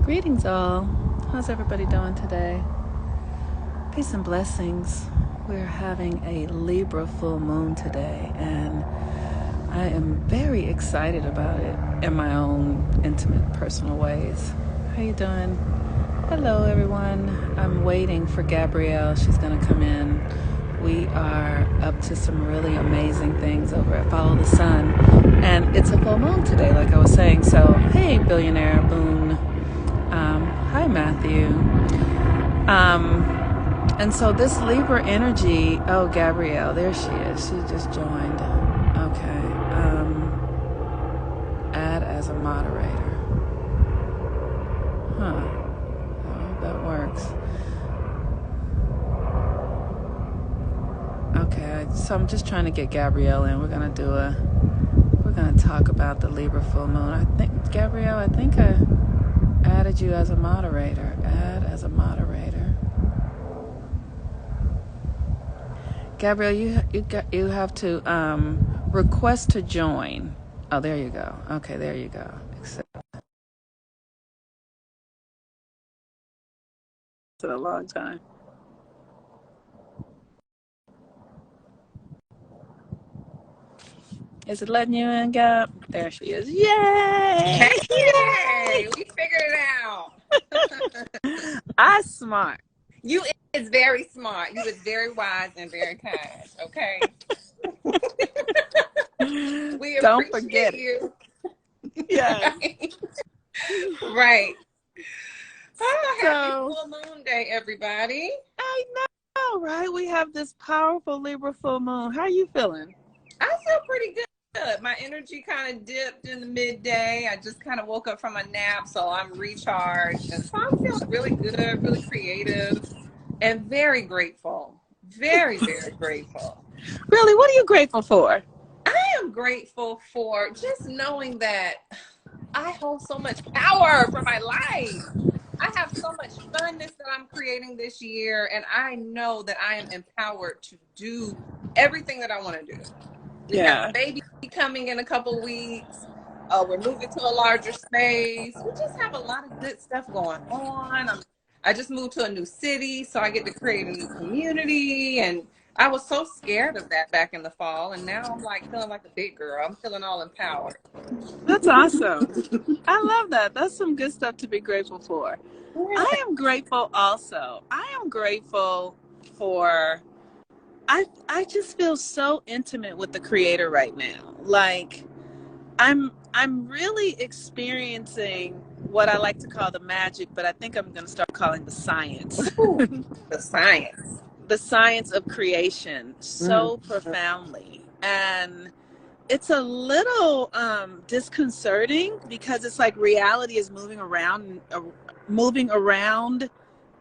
Greetings, all. How's everybody doing today? Peace and blessings. We're having a Libra full moon today, and I am very excited about it in my own intimate, personal ways. How you doing? Hello, everyone. I'm waiting for Gabrielle. She's going to come in. We are up to some really amazing things over at Follow the Sun, and it's a full moon today, like I was saying. So, hey, billionaire Boone. Hi, Matthew. And so this Libra energy, oh, Gabrielle, there she is. She just joined. Okay. Add as a moderator. Huh. I hope that works. Okay, so I'm just trying to get Gabrielle in. We're gonna talk about the Libra full moon. I think, Gabrielle, I added you as a moderator. Add as a moderator. Gabrielle, you have to request to join. Oh, there you go. Okay, there you go. Accept. It's a long time. Is it letting you in, Gab? There she is. Yay! Yay! We figured it out. I smart. You is very smart. You is very wise and very kind. Okay. We Don't appreciate forget you. Yes. Right. Oh, So, happy full moon day, everybody. I know, right? We have this powerful Libra full moon. How are you feeling? I feel pretty good. My energy kind of dipped in the midday. I just kind of woke up from a nap, so I'm recharged. And so I'm feeling really good, really creative, and very grateful. Very, very grateful. Really? What are you grateful for? I am grateful for just knowing that I hold so much power for my life. I have so much funness that I'm creating this year, and I know that I am empowered to do everything that I want to do. We have a baby coming in a couple weeks. We're moving to a larger space. We just have a lot of good stuff going on. I just moved to a new city, so I get to create a new community. And I was so scared of that back in the fall. And now I'm like feeling like a big girl. I'm feeling all empowered. That's awesome. I love that. That's some good stuff to be grateful for. Yeah. I am grateful also. I am grateful for... I just feel so intimate with the Creator right now. Like I'm really experiencing what I like to call the magic, but I think I'm going to start calling the science. Ooh, the science. The science of creation so profoundly. And it's a little disconcerting because it's like reality is moving around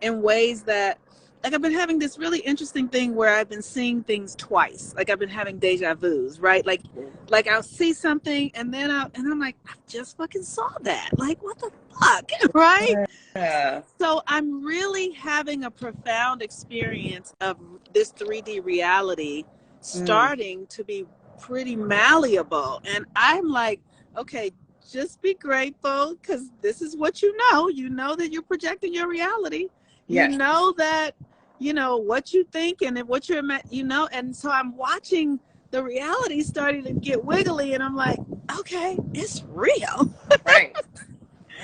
in ways that, like, I've been having this really interesting thing where I've been seeing things twice. Like I've been having deja vus, right? Like I'll see something and then I'm like, I just fucking saw that. Like, what the fuck, right? Yeah. So I'm really having a profound experience of this 3D reality starting to be pretty malleable. And I'm like, okay, just be grateful because this is what you know. You know that you're projecting your reality. Yes. You know that, you know, what you think and what you're, you know, and so I'm watching the reality starting to get wiggly and I'm like, okay, it's real. Right.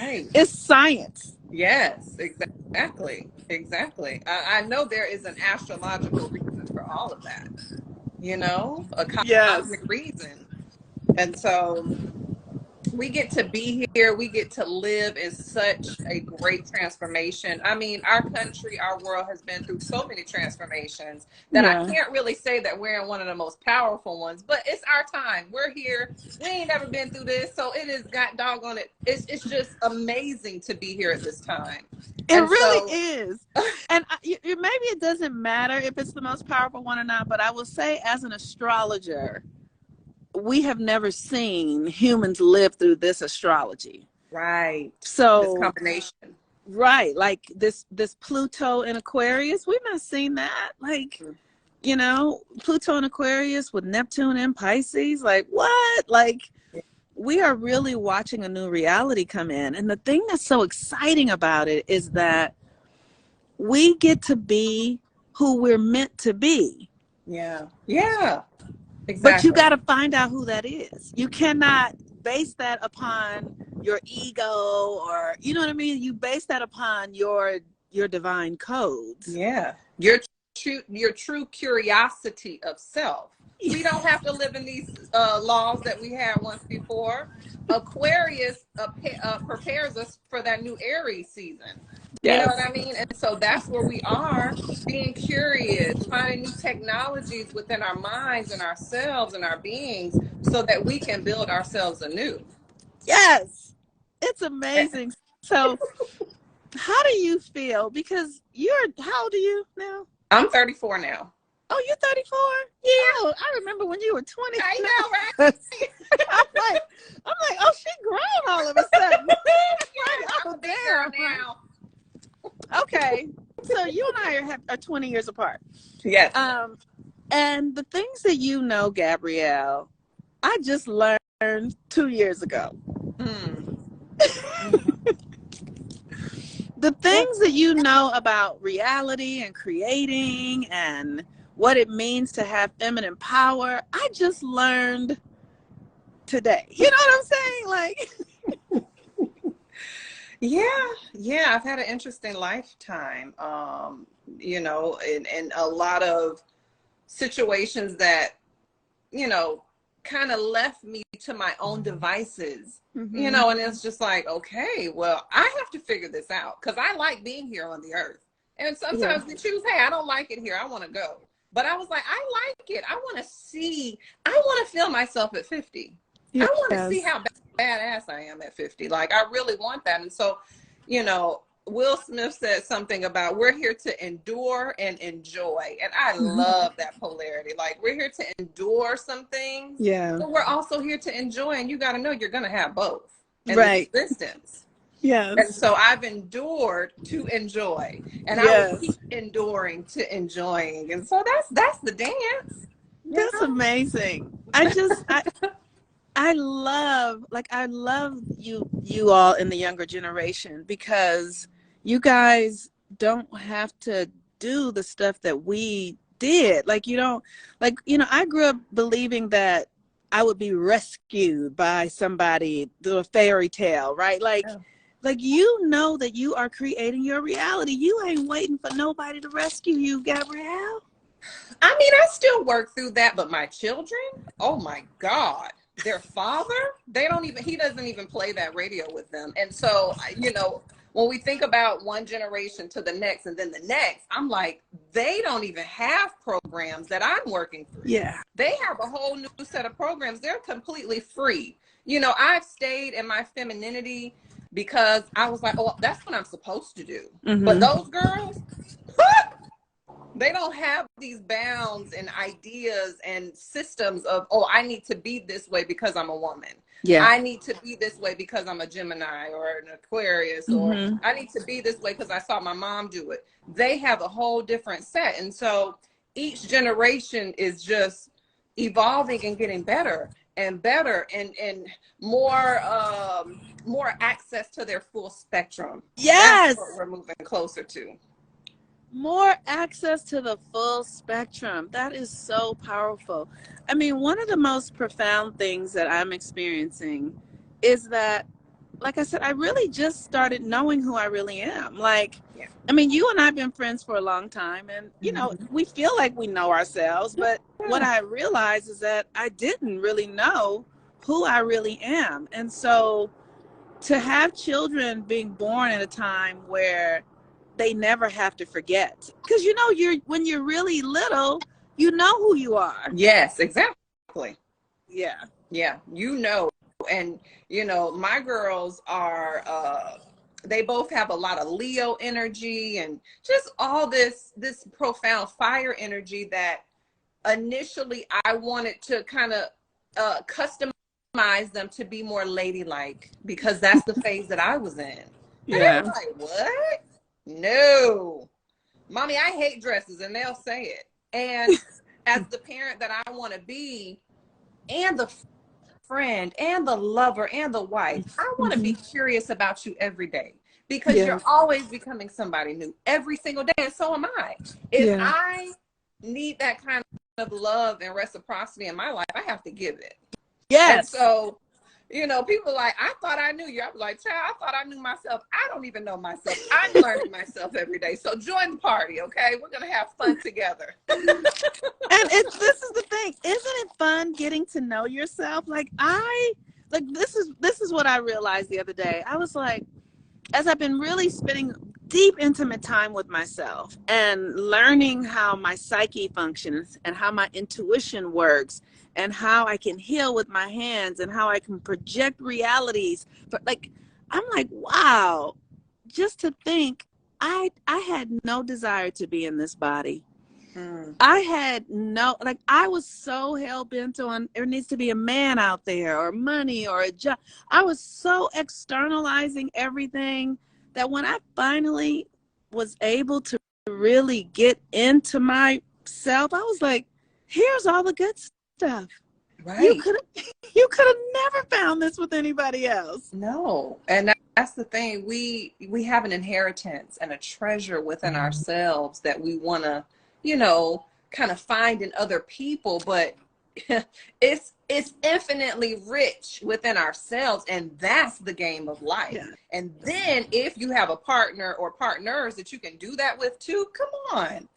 Right. It's science. Yes, exactly. Exactly. I know there is an astrological reason for all of that, you know, a cosmic reason. And so we get to be here. We get to live in such a great transformation. I mean, our country, our world has been through so many transformations that I can't really say that we're in one of the most powerful ones, but it's our time. We're here. We ain't never been through this. So it is, god doggone it. It's just amazing to be here at this time. It really is. And maybe it doesn't matter if it's the most powerful one or not, but I will say as an astrologer, we have never seen humans live through this astrology. Right. So this combination. Right. Like this Pluto in Aquarius, we've not seen that. Like, you know, Pluto in Aquarius with Neptune in Pisces. Like, what? Like, we are really watching a new reality come in. And the thing that's so exciting about it is that we get to be who we're meant to be. Yeah. Yeah. But you Exactly. got to find out who that is. You cannot base that upon your ego, or you know what I mean? You base that upon your divine codes. Yeah. Your true curiosity of self. We don't have to live in these laws that we had once before. Aquarius prepares us for that new Aries season. You know what Yes. I mean? And so that's where we are, being curious, finding new technologies within our minds and ourselves and our beings so that we can build ourselves anew. Yes. It's amazing. So, how do you feel? Because how old are you now? I'm 34 now. Oh, you're 34? Yeah. I remember when you were 20. I know, right? I'm like, oh, she grown all of a sudden. Yes, I'm Oh, a big girl damn. now. Okay. So you and I are 20 years apart. Yes. And the things that you know, Gabrielle, I just learned 2 years ago. Mm. The things that you know about reality and creating and what it means to have feminine power, I just learned today. You know what I'm saying? Like, Yeah, I've had an interesting lifetime. And a lot of situations that, kind of left me to my own devices. mm-hmm. And it's just like, okay, well, I have to figure this out because I like being here on the earth. And Yeah. sometimes we choose, hey, I don't like it here. I want to go. But I was like, I like it. I want to feel myself at 50. I want to see Yes. how badass I am at 50. Like, I really want that. And so, Will Smith said something about we're here to endure and enjoy. And I love that polarity. Like, we're here to endure some things, Yeah. but we're also here to enjoy. And you got to know you're going to have both in Right. this existence. Yes. And so I've endured to enjoy, and I will keep enduring to enjoying. And so that's the dance. That's amazing. I love you all in the younger generation, because you guys don't have to do the stuff that we did. Like, you don't, like, I grew up believing that I would be rescued by somebody through a fairy tale, right? Like, that you are creating your reality. You ain't waiting for nobody to rescue you, Gabrielle. I mean, I still work through that, but my children, oh my God, their father, he doesn't even play that radio with them. And so, when we think about one generation to the next and then the next, I'm like, they don't even have programs that I'm working through. Yeah. They have a whole new set of programs. They're completely free. I've stayed in my femininity because I was like, oh, that's what I'm supposed to do. Mm-hmm. But those girls, they don't have these bounds and ideas and systems of, oh, I need to be this way because I'm a woman. Yeah. I need to be this way because I'm a Gemini or an Aquarius, or I need to be this way because I saw my mom do it. They have a whole different set. And so each generation is just evolving and getting better and better and more access to their full spectrum. Yes. That's what we're moving closer to. More access to the full spectrum. That is so powerful. I mean, one of the most profound things that I'm experiencing is that, like I said, I really just started knowing who I really am. Like, Yeah. I mean, you and I have been friends for a long time, and, we feel like we know ourselves, but what I realized is that I didn't really know who I really am. And so to have children being born at a time where they never have to forget, because when you're really little, you know who you are. Yes, exactly. Yeah. And my girls are they both have a lot of Leo energy and just all this profound fire energy that initially I wanted to kind of customize them to be more ladylike, because that's the phase that I was in. Yeah. And I was like, what? No, mommy, I hate dresses, and they'll say it. And as the parent that I want to be, and the friend and the lover and the wife. I want to be curious about you every day, because you're Yes. always becoming somebody new every single day. And so am I. If Yeah. I need that kind of love and reciprocity in my life, I have to give it. And Yes. so, people like, I thought I knew you. I was like, child, I thought I knew myself. I don't even know myself. I'm learning myself every day. So join the party, okay? We're going to have fun together. And this is the thing. Isn't it fun getting to know yourself? This is what I realized the other day. I was like, as I've been really spending deep intimate time with myself and learning how my psyche functions and how my intuition works and how I can heal with my hands and how I can project realities. But I'm like, wow, just to think I had no desire to be in this body. I had I was so hell bent on there needs to be a man out there or money or a job. I was so externalizing everything that when I finally was able to really get into myself, I was like, here's all the good stuff. You Right. could have never found this with anybody else. No. And that's the thing. We have an inheritance and a treasure within ourselves that we want to, kind of find in other people, but it's infinitely rich within ourselves, and that's the game of life. Yeah. And then if you have a partner or partners that you can do that with too, come on.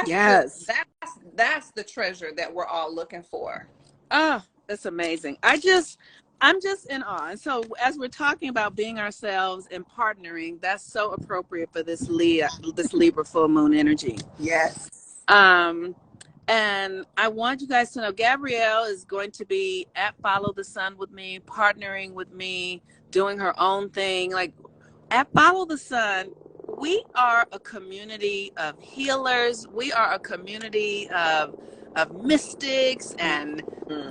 Yes. That's the treasure that we're all looking for. Oh, that's amazing. I'm just in awe. And so as we're talking about being ourselves and partnering, that's so appropriate for this Libra full moon energy. Yes. And I want you guys to know Gabrielle is going to be at Follow the Sun with me, partnering with me, doing her own thing. Like at Follow the Sun, we are a community of healers. We are a community of mystics, and I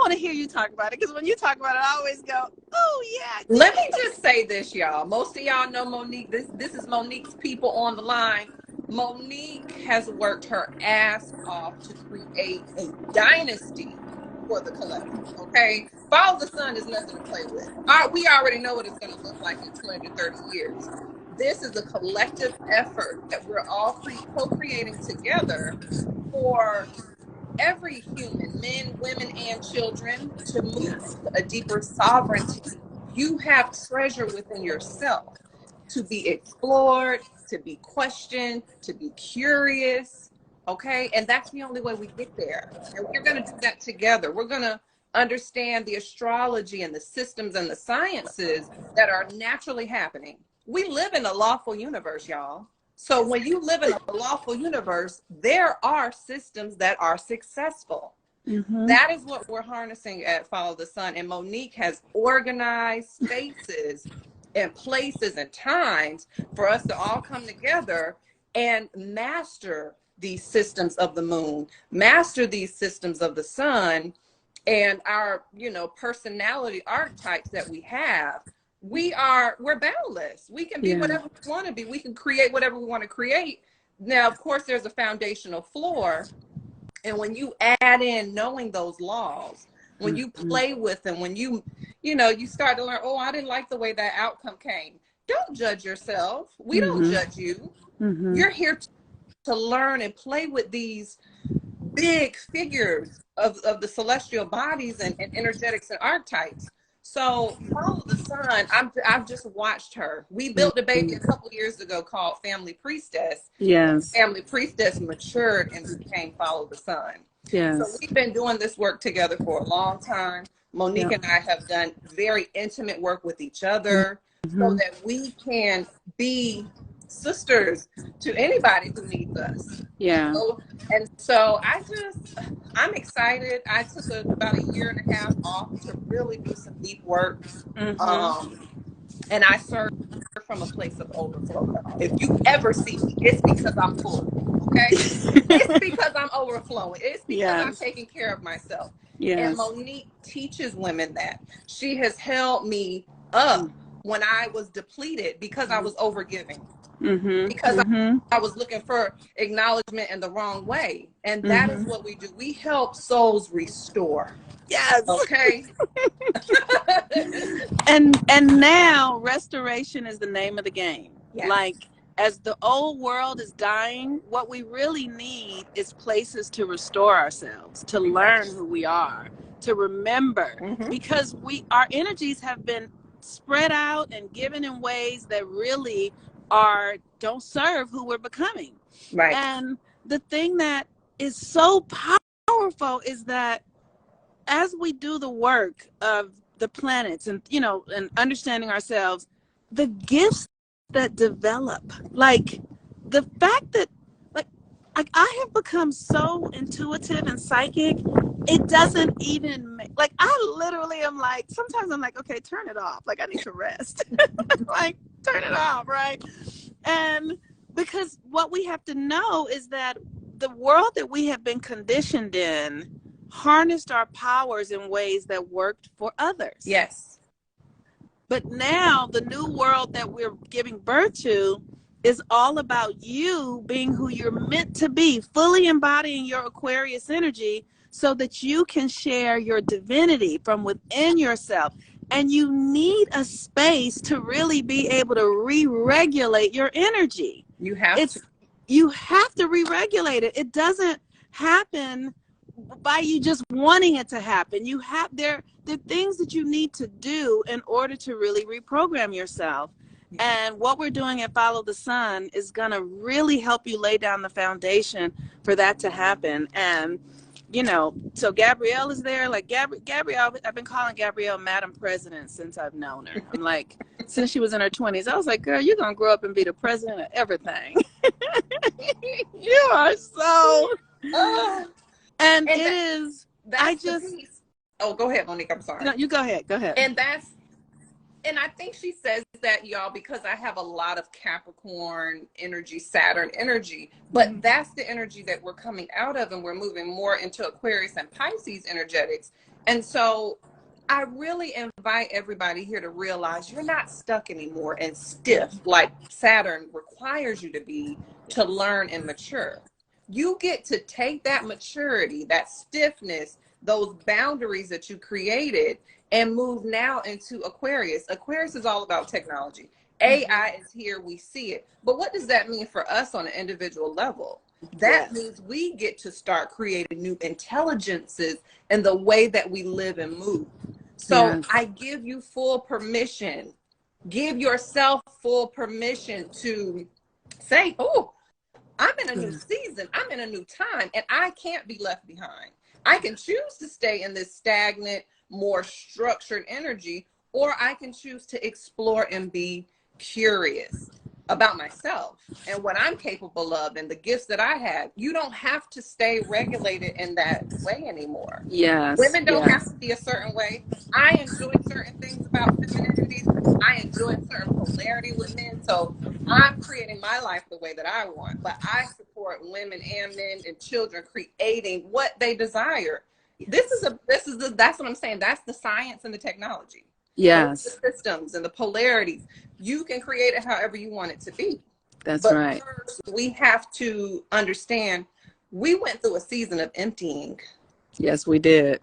want to hear you talk about it, because when you talk about it, I always go, oh yeah. Let me just say this, y'all. Most of y'all know Monique. This is Monique's people on the line. Monique has worked her ass off to create a dynasty for the collective. Okay, Follow the Sun is nothing to play with. We already know what it's going to look like in 20 to 30 years. This is a collective effort that we're all co-creating together for every human, men, women, and children, to move into a deeper sovereignty. You have treasure within yourself to be explored, to be questioned, to be curious. Okay. And that's the only way we get there. And we're going to do that together. We're going to understand the astrology and the systems and the sciences that are naturally happening. We live in a lawful universe, y'all. So when you live in a lawful universe, there are systems that are successful. That is what we're harnessing at Follow the Sun. And Monique has organized spaces and places and times for us to all come together and master these systems of the moon, master these systems of the sun, and our, personality archetypes that we have. We're boundless. We can be whatever we want to be. We can create whatever we want to create. Now, of course, there's a foundational floor. And when you add in knowing those laws, when you play with them, when you start to learn, oh, I didn't like the way that outcome came. Don't judge yourself. We don't judge you. You're here to learn and play with these big figures of the celestial bodies and energetics and archetypes. So Follow the Sun, I've just watched her. We built a baby a couple years ago called Family Priestess. Yes. Family Priestess matured and became Follow the Sun. Yes. So we've been doing this work together for a long time. Monique and I have done very intimate work with each other so that we can be sisters to anybody who needs us. Yeah. And so I'm excited. I took about a year and a half off to really do some deep work. And I serve from a place of overflow. If you ever see me, it's because I'm full. Okay? It's because I'm overflowing. It's because I'm taking care of myself. Yes. And Monique teaches women that. She has held me up when I was depleted because I was overgiving. Because I was looking for acknowledgement in the wrong way. And that is what we do. We help souls restore. Yes. Okay. And now restoration is the name of the game. Yes. Like, as the old world is dying, what we really need is places to restore ourselves, to learn who we are, to remember, because our energies have been spread out and given in ways that really don't serve who we're becoming. Right. And the thing that is so powerful is that as we do the work of the planets and, and understanding ourselves, the gifts that develop, like the fact that, like I have become so intuitive and psychic, it doesn't even make, like, I literally am like, sometimes I'm like, okay, turn it off. Like, I need to rest. Like, turn it off, right? And because what we have to know is that the world that we have been conditioned in harnessed our powers in ways that worked for others. Yes. But now the new world that we're giving birth to is all about you being who you're meant to be, fully embodying your Aquarius energy so that you can share your divinity from within yourself. And you need a space to really be able to re-regulate your energy. You have to re-regulate it. It doesn't happen by you just wanting it to happen. There are things that you need to do in order to really reprogram yourself. And what we're doing at Follow the Sun is going to really help you lay down the foundation for that to happen. And, so Gabrielle is there. Like, Gabrielle, I've been calling Gabrielle Madam President since I've known her. I'm like, since she was in her 20s, I was like, girl, you're going to grow up and be the president of everything. You are so... And it is, oh, go ahead, Monique. I'm sorry. No, you go ahead. Go ahead. And I think she says that, y'all, because I have a lot of Capricorn energy, Saturn energy, but that's the energy that we're coming out of, and we're moving more into Aquarius and Pisces energetics. And so I really invite everybody here to realize you're not stuck anymore and stiff like Saturn requires you to be to learn and mature. You get to take that maturity, that stiffness, those boundaries that you created, and move now into Aquarius. Aquarius is all about technology. AI is here, we see it. But what does that mean for us on an individual level? That means we get to start creating new intelligences in the way that we live and move. So I give you full permission. Give yourself full permission to say, oh, I'm in a new season. I'm in a new time, and I can't be left behind. I can choose to stay in this stagnant, more structured energy, or I can choose to explore and be curious about myself and what I'm capable of and the gifts that I have. You don't have to stay regulated in that way anymore. Yes. Women don't have to be a certain way. I enjoy certain things about femininity. I enjoy certain polarity with men. So I'm creating my life the way that I want. But I support women and men and children creating what they desire. That's what I'm saying. That's the science and the technology. Yes. The systems and the polarities. You can create it however you want it to be. That's right. First, we have to understand we went through a season of emptying. Yes, we did.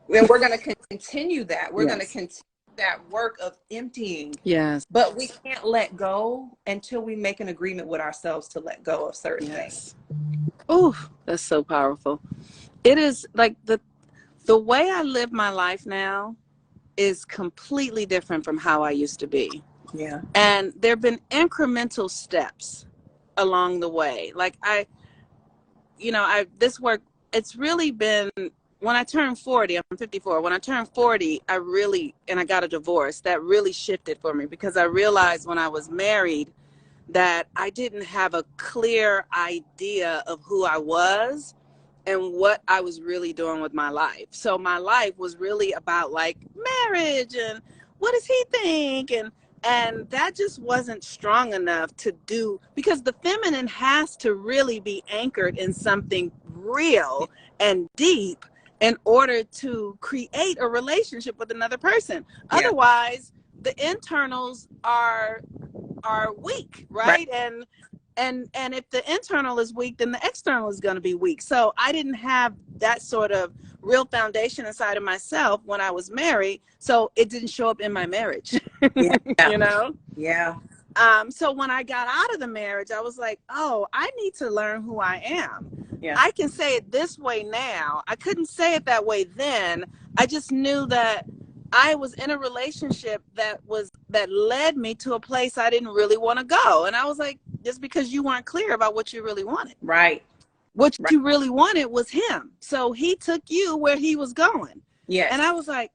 And we're going to continue that. We're going to continue that work of emptying. Yes. But we can't let go until we make an agreement with ourselves to let go of certain things. Oh, that's so powerful. It is like the way I live my life now is completely different from how I used to be. Yeah. And there have been incremental steps along the way. Like this work, it's really been, when I turned 40, I'm 54. When I turned 40, I got a divorce. That really shifted for me because I realized when I was married that I didn't have a clear idea of who I was and what I was really doing with my life. So my life was really about like marriage and what does he think? And that just wasn't strong enough to do, because the feminine has to really be anchored in something real and deep in order to create a relationship with another person. Yeah. Otherwise, the internals are weak, right? and if the internal is weak, then the external is going to be weak. So I didn't have that sort of real foundation inside of myself when I was married, so it didn't show up in my marriage. Yeah. You know. Yeah. So when I got out of the marriage, I was like, oh, I need to learn who I am. Yeah. I can say it this way now. I couldn't say it that way then. I just knew that I was in a relationship that led me to a place I didn't really want to go. And I was like, just because you weren't clear about what you really wanted. Right. What you really wanted was him. So he took you where he was going. Yes. And I was like,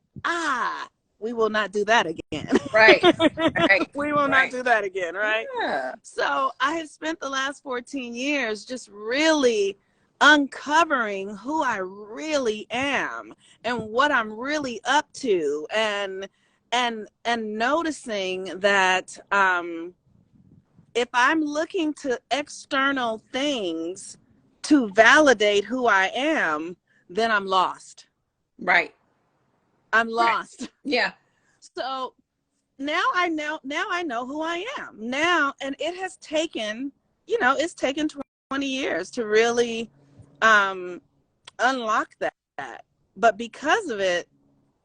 we will not do that again. Right. Right. We will not do that again, right? Yeah. So I have spent the last 14 years just really uncovering who I really am and what I'm really up to, and noticing that if I'm looking to external things to validate who I am, then I'm lost. Right. I'm lost. Right. Yeah. So now I know who I am now, and it has taken, it's taken 20 years to really unlock that. But because of it,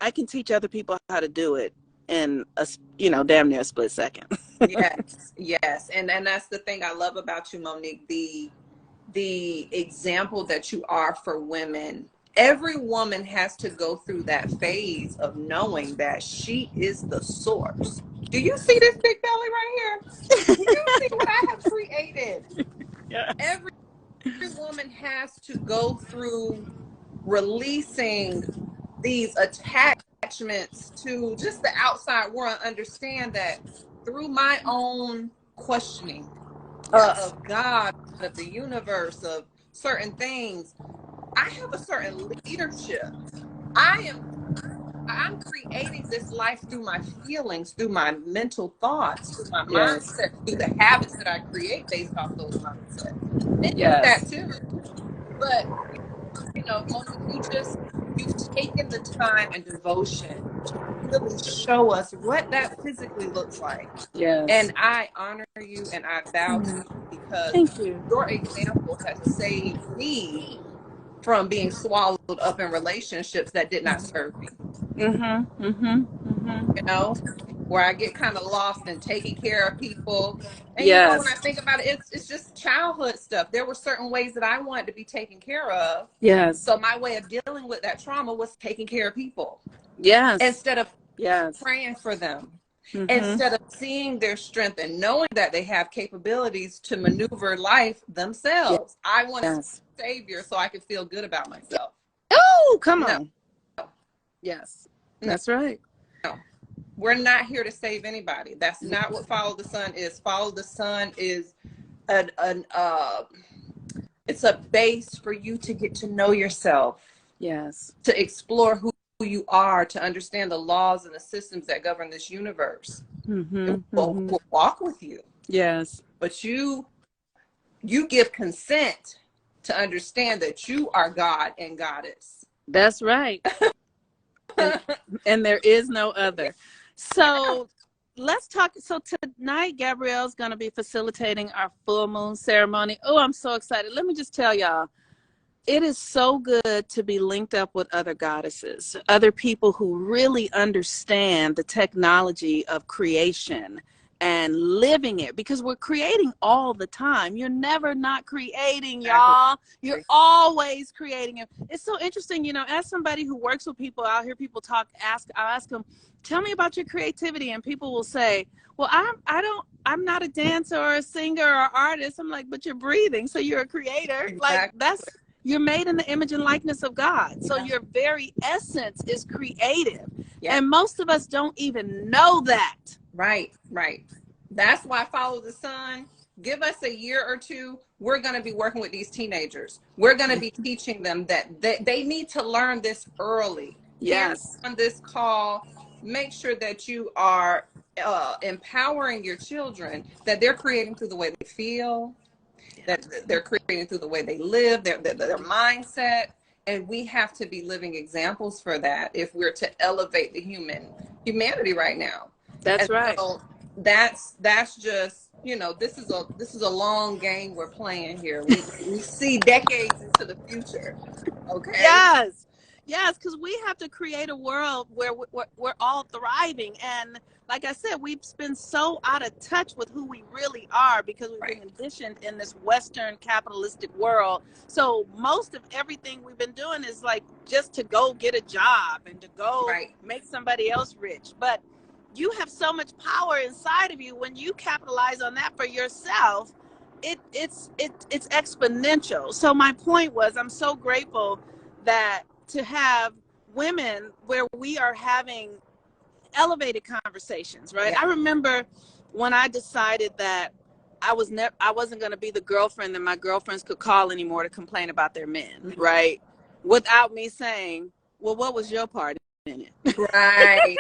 I can teach other people how to do it in a, damn near a split second. Yes. Yes. And that's the thing I love about you, Monique, the example that you are for women. Every woman has to go through that phase of knowing that she is the source. Do you see this big belly right here? Do you see what I have created? Yeah. Every woman has to go through releasing these attachments to just the outside world, understand that through my own questioning of God, of the universe, of certain things, I have a certain leadership. I'm creating this life through my feelings, through my mental thoughts, through my mindset, through the habits that I create based off those mindsets. And that too. But Monique, you've taken the time and devotion to really show us what that physically looks like. Yes. And I honor you and I bow to you because your example has saved me from being swallowed up in relationships that did not serve me. Where I get kind of lost in taking care of people. And when I think about it, it's just childhood stuff. There were certain ways that I wanted to be taken care of. Yes. So my way of dealing with that trauma was taking care of people. Yes. Instead of praying for them. Instead of seeing their strength and knowing that they have capabilities to maneuver life themselves. I wanted a savior so I could feel good about myself. Oh, come on. Yes. That's right. No. We're not here to save anybody. That's not what Follow the Sun is. Follow the Sun is it's a base for you to get to know yourself. Yes. To explore who you are, to understand the laws and the systems that govern this universe. We'll walk with you. Yes. But you give consent to understand that you are God and Goddess. That's right. and there is no other. So let's talk. So tonight, Gabrielle's going to be facilitating our full moon ceremony. Oh, I'm so excited. Let me just tell y'all, it is so good to be linked up with other goddesses, other people who really understand the technology of creation and living it, because we're creating all the time. You're never not creating, y'all. You're always creating it. It's so interesting, as somebody who works with people out here, people talk, I'll ask them, tell me about your creativity. And people will say, well, I'm not a dancer or a singer or artist. I'm like, but you're breathing. So you're a creator. Exactly. Like you're made in the image and likeness of God. So your very essence is creative. Yeah. And most of us don't even know that. Right. That's why Follow the Sun. Give us a year or two. We're going to be working with these teenagers. We're going to be teaching them that they need to learn this early. Yes. On this call, make sure that you are empowering your children, that they're creating through the way they feel, that they're creating through the way they live, their mindset. And we have to be living examples for that if we're to elevate the humanity right now. That's right. So that's just this is a long game we're playing here. We see decades into the future. Okay. Yes, because we have to create a world where we're all thriving. And like I said, we've been so out of touch with who we really are because we've been conditioned in this Western capitalistic world. So most of everything we've been doing is like just to go get a job and to go make somebody else rich. But you have so much power inside of you. When you capitalize on that for yourself, it's exponential. So my point was, I'm so grateful that to have women where we are having elevated conversations, right? I remember when I decided that I wasn't going to be the girlfriend that my girlfriends could call anymore to complain about their men, right? Without me saying, well, what was your part in it? Right.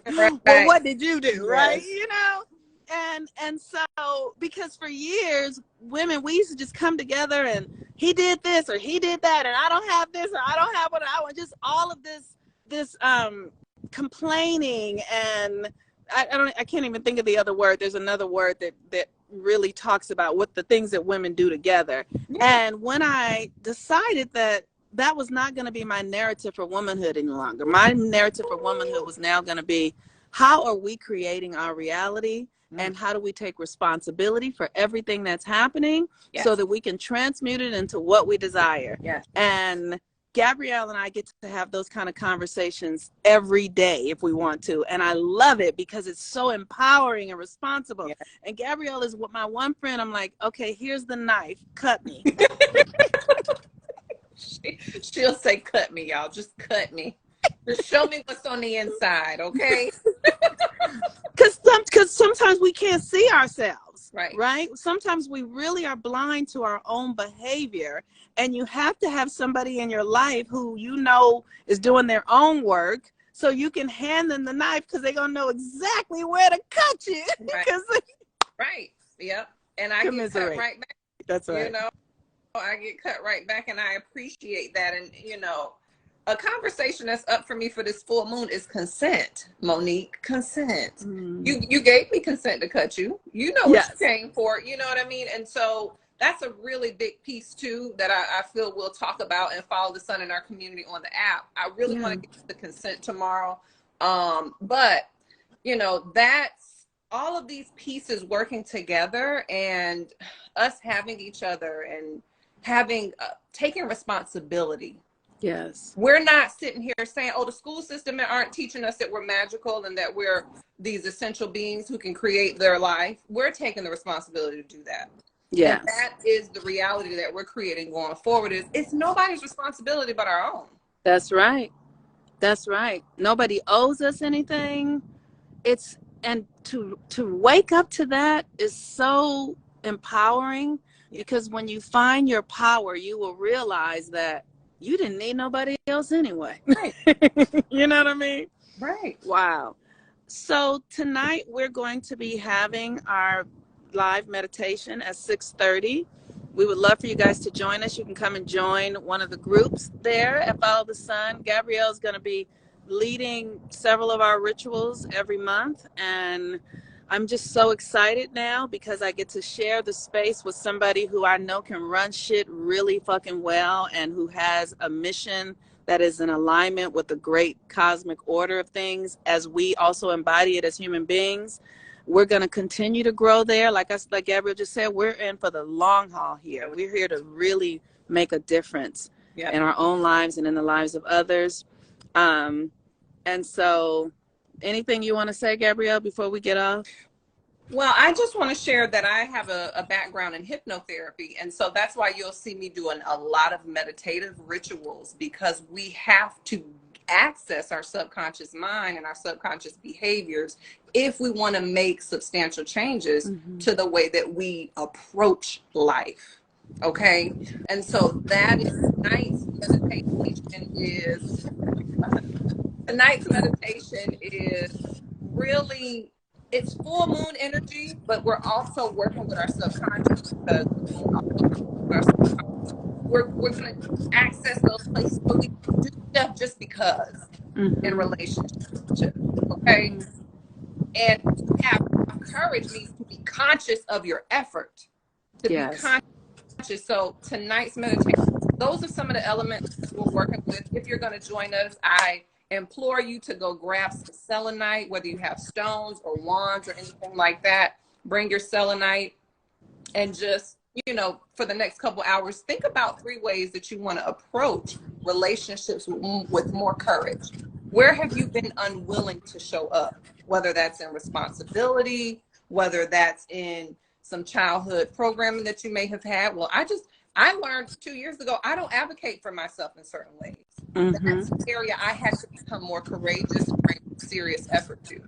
Well, what did you do, right? And so, because for years, women, we used to just come together and he did this or he did that, and I don't have this or I don't have what I want. Just all of this complaining, and I can't even think of the other word. There's another word that really talks about what the things that women do together. And when I decided that was not going to be my narrative for womanhood any longer, my narrative for womanhood was now going to be, how are we creating our reality? And how do we take responsibility for everything that's happening so that we can transmute it into what we desire? And Gabrielle and I get to have those kind of conversations every day if we want to. And I love it because it's so empowering and responsible. And Gabrielle is my one friend. I'm like, okay, here's the knife. Cut me. She'll say, cut me, y'all. Just cut me. Just show me what's on the inside, okay? Because sometimes we can't see ourselves, right? Sometimes we really are blind to our own behavior, and you have to have somebody in your life who is doing their own work, so you can hand them the knife because they're gonna know exactly where to cut you. Right. Yep. And I get cut right back. That's right. I get cut right back, and I appreciate that. And a conversation that's up for me for this full moon is consent, Monique. Consent. You gave me consent to cut you. You know what you came for. You know what I mean? And so that's a really big piece too that I feel we'll talk about and follow the sun in our community on the app. I really want to get to the consent tomorrow. But that's all of these pieces working together, and us having each other and having taking responsibility. Yes. We're not sitting here saying, oh, the school system aren't teaching us that we're magical and that we're these essential beings who can create their life. We're taking the responsibility to do that. Yes. And that is the reality that we're creating going forward. It's nobody's responsibility but our own. That's right. That's right. Nobody owes us anything. And to wake up to that is so empowering, because when you find your power, you will realize that you didn't need nobody else anyway. Right. You know what I mean? Right. Wow. So tonight we're going to be having our live meditation at 6:30. We would love for you guys to join us. You can come and join one of the groups there at Follow the Sun. Gabrielle's going to be leading several of our rituals every month, and I'm just so excited now because I get to share the space with somebody who I know can run shit really fucking well, and who has a mission that is in alignment with the great cosmic order of things, as we also embody it as human beings. We're going to continue to grow there. Like Gabrielle just said, we're in for the long haul here. We're here to really make a difference in our own lives and in the lives of others. And so, anything you want to say, Gabrielle, before we get off? Well, I just want to share that I have a background in hypnotherapy. And so that's why you'll see me doing a lot of meditative rituals, because we have to access our subconscious mind and our subconscious behaviors if we want to make substantial changes to the way that we approach life. Okay. And so that is tonight's meditation is really, it's full moon energy, but we're also working with our subconscious, because we're going to access those places where we do stuff just because in relationships. Okay. And have courage means to be conscious of your effort, to be Yes. conscious. So tonight's meditation, those are some of the elements we're working with. If you're going to join us, I implore you to go grab some selenite, whether you have stones or wands or anything like that. Bring your selenite and just, you know, for the next couple hours, think about 3 ways that you want to approach relationships with more courage. Where have you been unwilling to show up? Whether that's in responsibility, whether that's in some childhood programming that you may have had. Well, I learned 2 years ago, I don't advocate for myself in certain ways. That's an area I had to become more courageous and bring serious effort to.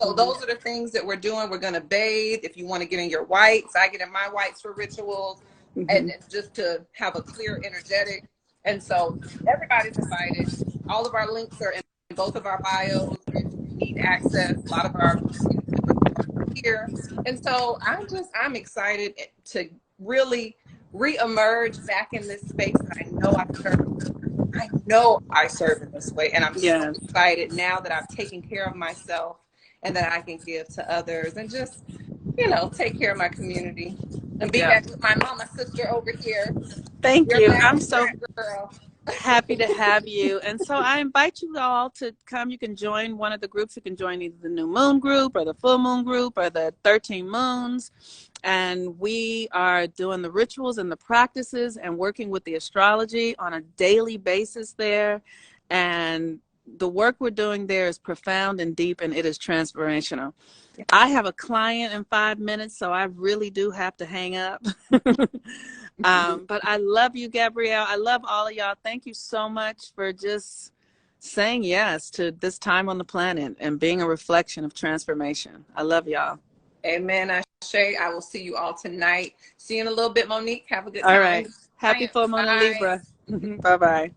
So those are the things that we're doing. We're going to bathe. If you want to get in your whites, I get in my whites for rituals and just to have a clear energetic. And so everybody's invited. All of our links are in both of our bios if you need access. A lot of our community members are here. And so I'm excited to really reemerge back in this space that I know I serve in this way. And I'm so excited now that I've taken care of myself and that I can give to others and just, you know, take care of my community and be back with my mama sister over here. Thank You're you. back, I'm so girl. happy to have you. And so I invite you all to come. You can join one of the groups. You can join either the new moon group or the full moon group or the 13 moons. And we are doing the rituals and the practices and working with the astrology on a daily basis there. And the work we're doing there is profound and deep, and it is transformational. I have a client in 5 minutes, so I really do have to hang up. But I love you, Gabrielle. I love all of y'all. Thank you so much for just saying yes to this time on the planet and being a reflection of transformation. I love y'all. Amen. Ashe. I will see you all tonight. See you in a little bit, Monique. Have a good time. All right. Happy full moon in Libra. Bye-bye.